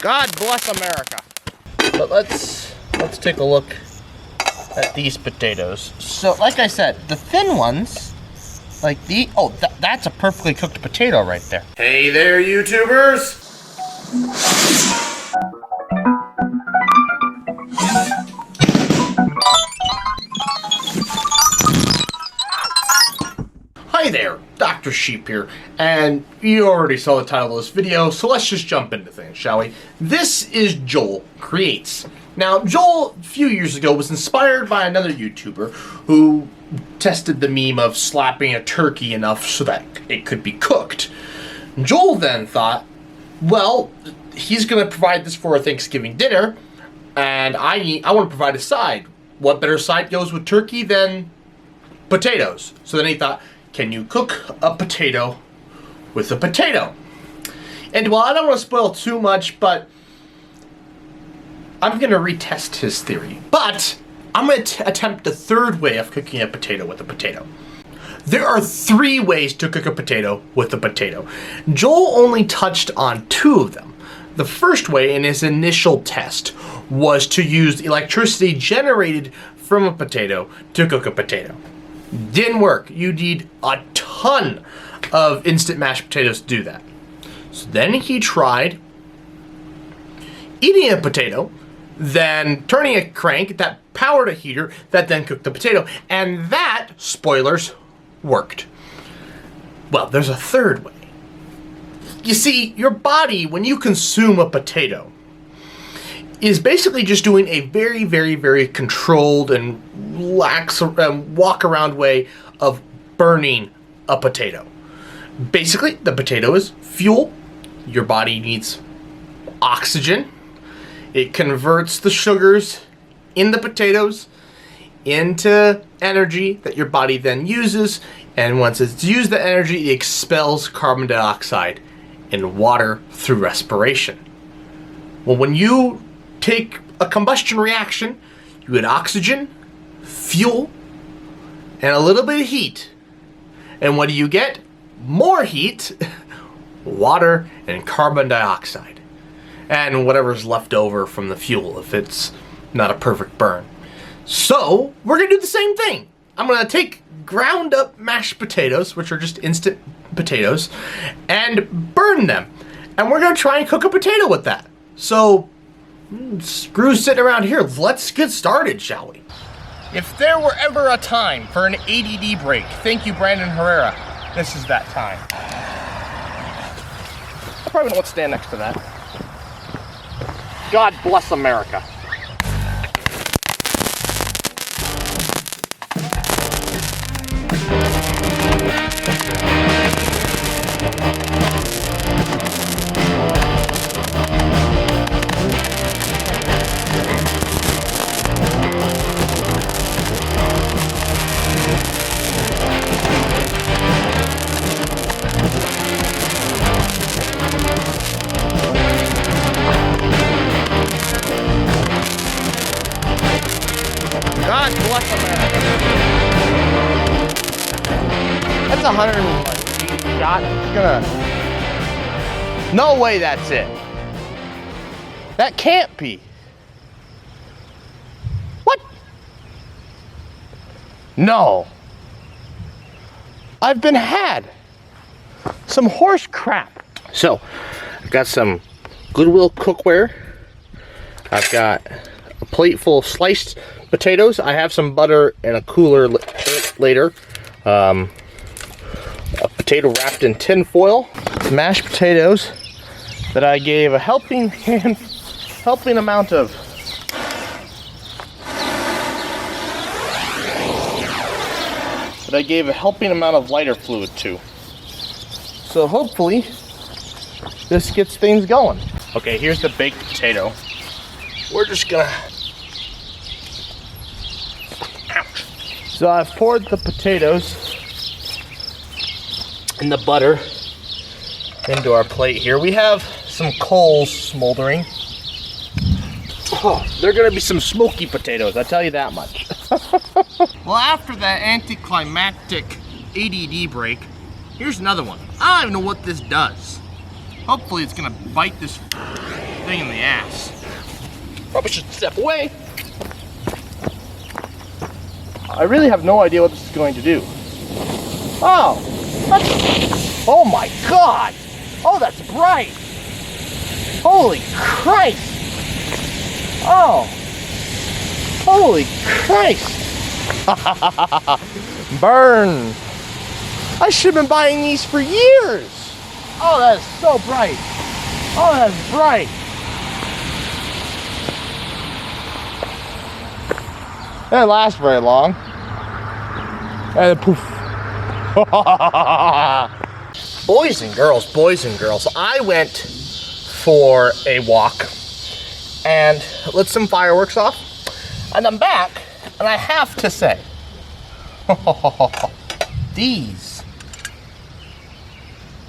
God bless America. But let's take a look at these potatoes. So, like I said, the thin ones, like that's a perfectly cooked potato right there. Hey there, YouTubers! Hi there, Dr. Sheep here, and you already saw the title of this video, so let's just jump into things, shall we? This is Joel Creates. Now, Joel, a few years ago, was inspired by another YouTuber who tested the meme of slapping a turkey enough so that it could be cooked. Joel then thought, well, he's going to provide this for a Thanksgiving dinner, and I want to provide a side. What better side goes with turkey than potatoes? So then he thought, can you cook a potato with a potato? And well, I don't want to spoil too much, but I'm going to retest his theory. But I'm going to attempt the third way of cooking a potato with a potato. There are 3 ways to cook a potato with a potato. Joel only touched on 2 of them. The first way in his initial test was to use electricity generated from a potato to cook a potato. Didn't work. You need a ton of instant mashed potatoes to do that. So then he tried eating a potato, then turning a crank that powered a heater that then cooked the potato. And that, spoilers, worked. Well, there's a third way. You see, your body, when you consume a potato, is basically just doing a very, very, very controlled and lax walk-around way of burning a potato. Basically, the potato is fuel. Your body needs oxygen. It converts the sugars in the potatoes into energy that your body then uses. And once it's used the energy, it expels carbon dioxide and water through respiration. Well, when you take a combustion reaction, you get oxygen, fuel, and a little bit of heat. And what do you get? More heat, water, and carbon dioxide. And whatever's left over from the fuel if it's not a perfect burn. So, we're going to do the same thing. I'm going to take ground up mashed potatoes, which are just instant potatoes, and burn them. And we're going to try and cook a potato with that. So, screw sitting around here. Let's get started, shall we? If there were ever a time for an ADD break, thank you, Brandon Herrera. This is that time. I probably don't want to stand next to that. God bless America. God bless America. That's 180 shot. It's gonna... No way that's it. That can't be. What? No. I've been had. Some horse crap. So, I've got some Goodwill cookware. I've got a plate full of sliced potatoes. I have some butter in a cooler later. A potato wrapped in tin foil. Mashed potatoes that I gave a helping amount of lighter fluid to. So hopefully this gets things going. Okay, here's the baked potato. We're just gonna... Ouch. So I've poured the potatoes and the butter into our plate here. We have some coals smoldering. Oh, they're gonna be some smoky potatoes, I'll tell you that much. Well, after that anticlimactic ADD break, here's another one. I don't even know what this does. Hopefully it's gonna bite this thing in the ass. Probably should step away. I really have no idea what this is going to do. Oh, oh my God! Oh, that's bright! Holy Christ! Oh, holy Christ! Burn! I should have been buying these for years! Oh, that is so bright! Oh, that's bright! It didn't last very long. And then poof. Boys and girls, I went for a walk and lit some fireworks off. And I'm back, and I have to say, these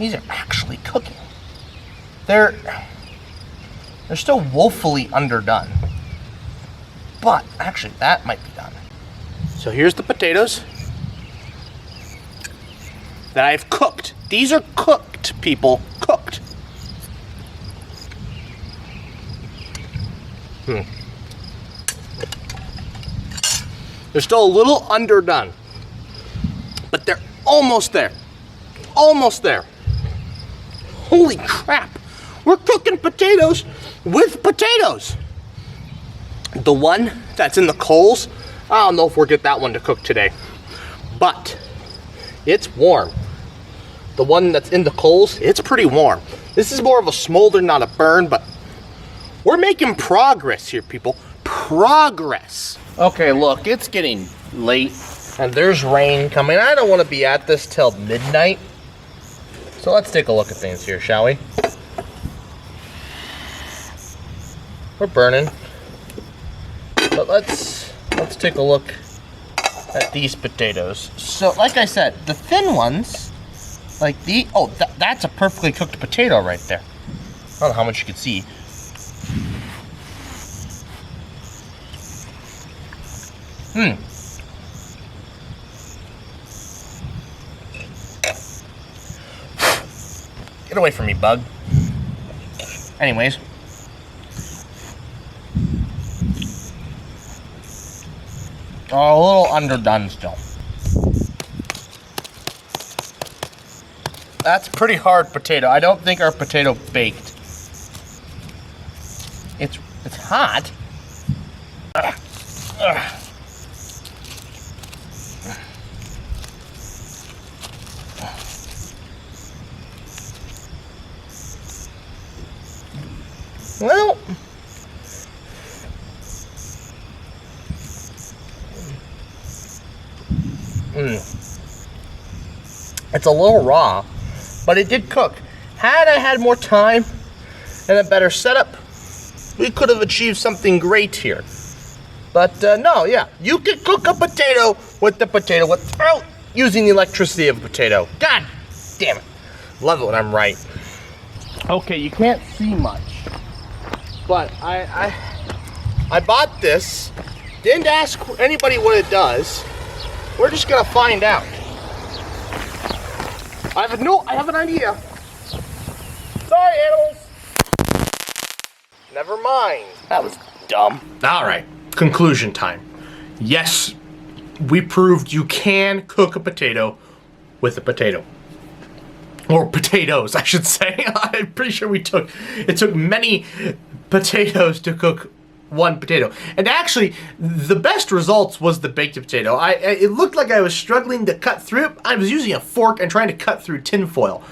are actually cooking. They're still woefully underdone. But actually, that might be done. So here's the potatoes that I've cooked. These are cooked, people. Cooked. They're still a little underdone, but they're almost there. Almost there. Holy crap. We're cooking potatoes with potatoes. The one that's in the coals, I don't know if we'll get that one to cook today, but it's warm. The one that's in the coals, it's pretty warm. This is more of a smolder, not a burn, but we're making progress here, people. Progress. Okay, look, it's getting late and there's rain coming. I don't want to be at this till midnight. So let's take a look at things here, shall we? We're burning. But let's take a look at these potatoes. So, like I said, the thin ones, like that's a perfectly cooked potato right there. I don't know how much you can see. Get away from me, bug. Anyways. Oh, a little underdone still. That's a pretty hard potato. I don't think our potato baked. It's hot. Ugh. Ugh. Well, it's a little raw, but it did cook. Had I had more time and a better setup, we could have achieved something great here. But no, yeah, you can cook a potato with the potato without using the electricity of a potato. God damn it. Love it when I'm right. Okay, you can't see much, but I bought this. Didn't ask anybody what it does. We're just gonna find out. I have an idea. Sorry, animals. Never mind. That was dumb. All right, conclusion time. Yes, we proved you can cook a potato with a potato. Or potatoes, I should say. I'm pretty sure it took many potatoes to cook one potato. And actually, the best results was the baked potato. It looked like I was struggling to cut through it. I was using a fork and trying to cut through tin foil.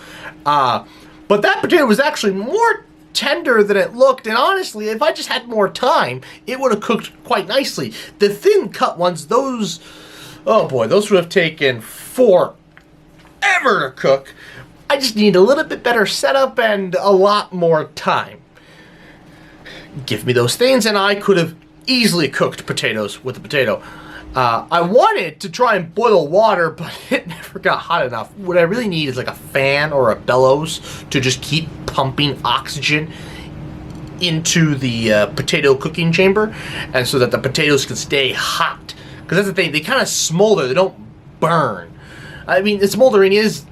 But that potato was actually more tender than it looked, and honestly, if I just had more time, it would have cooked quite nicely. The thin cut ones, those, oh boy, those would have taken forever to cook. I just need a little bit better setup and a lot more time. Give me those things and I could have easily cooked potatoes with a potato. I wanted to try and boil water, but it never got hot enough. What I really need is like a fan or a bellows to just keep pumping oxygen into the potato cooking chamber, and so that the potatoes can stay hot. Because that's the thing, they kind of smolder, they don't burn. I mean, the smoldering is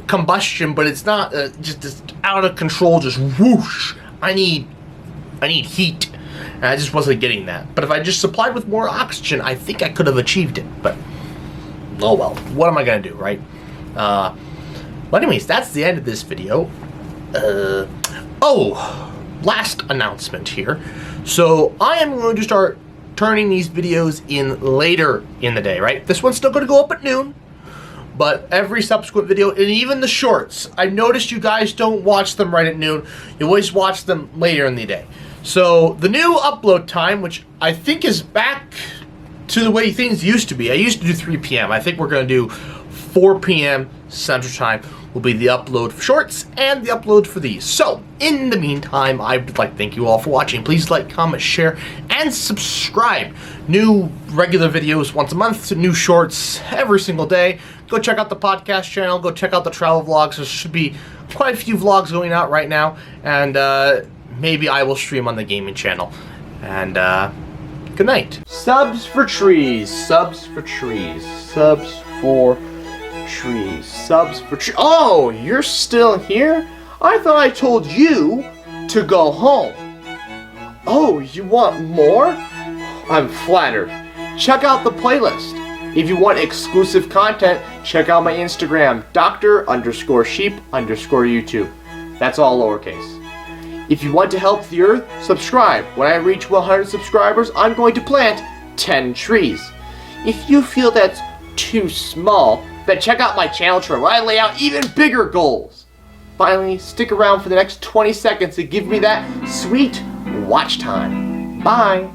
combustion, but it's not just out of control, just whoosh. I need I need heat. And I just wasn't getting that. But if I just supplied with more oxygen, I think I could have achieved it. But, oh well. What am I going to do, right? Well, anyways, that's the end of this video. Last announcement here. So, I am going to start turning these videos in later in the day, right? This one's still going to go up at noon. But every subsequent video, and even the shorts, I noticed you guys don't watch them right at noon. You always watch them later in the day. So the new upload time, which I think is back to the way things used to be. I used to do 3 p.m. I think we're going to do 4 p.m. Central Time will be the upload for shorts and the upload for these. So in the meantime, I would like to thank you all for watching. Please like, comment, share, and subscribe. New regular videos once a month, new shorts every single day. Go check out the podcast channel. Go check out the travel vlogs. There should be quite a few vlogs going out right now. And maybe I will stream on the gaming channel. And good night. Subs for trees. Subs for trees. Subs for trees. Subs for trees. Oh, you're still here? I thought I told you to go home. Oh, you want more? I'm flattered. Check out the playlist. If you want exclusive content, check out my Instagram, Dr_Sheep_YouTube. That's all lowercase. If you want to help the earth, subscribe. When I reach 100 subscribers, I'm going to plant 10 trees. If you feel that's too small, then check out my channel chart where I lay out even bigger goals. Finally, stick around for the next 20 seconds to give me that sweet watch time. Bye.